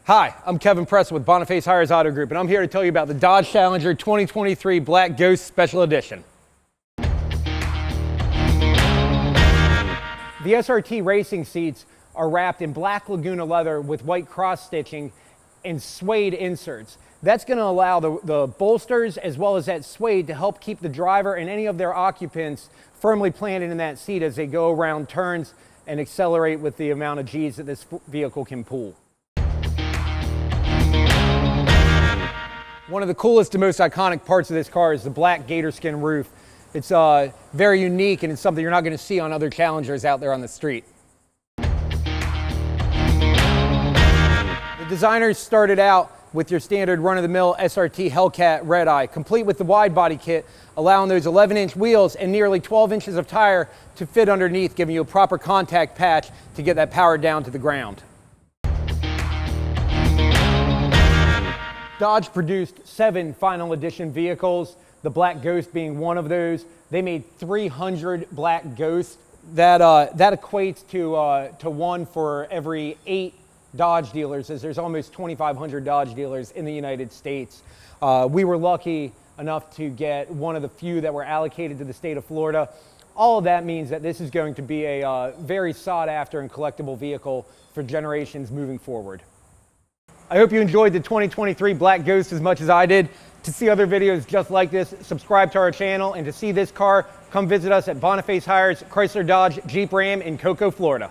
Hi, I'm Kevin Preston with Boniface Hires Auto Group, and I'm here to tell you about the Dodge Challenger 2023 Black Ghost Special Edition. The SRT racing seats are wrapped in black Laguna leather with white cross stitching and suede inserts. That's going to allow the bolsters as well as that suede to help keep the driver and any of their occupants firmly planted in that seat as they go around turns and accelerate with the amount of G's that this vehicle can pull. One of the coolest and most iconic parts of this car is the black gator skin roof. It's very unique, and it's something you're not going to see on other Challengers out there on the street. The designers started out with your standard run-of-the-mill SRT Hellcat Red Eye, complete with the Widebody kit, allowing those 11-inch wheels and nearly 12 inches of tire to fit underneath, giving you a proper contact patch to get that power down to the ground. Dodge produced 7 final edition vehicles, the Black Ghost being one of those. They made 300 Black Ghosts. That equates to one for every 8 Dodge dealers, as there's almost 2,500 Dodge dealers in the United States. We were lucky enough to get one of the few that were allocated to the state of Florida. All of that means that this is going to be a very sought after and collectible vehicle for generations moving forward. I hope you enjoyed the 2023 Black Ghost as much as I did. To see other videos just like this, subscribe to our channel, and to see this car, come visit us at Boniface Hires Chrysler Dodge Jeep Ram in Cocoa, Florida.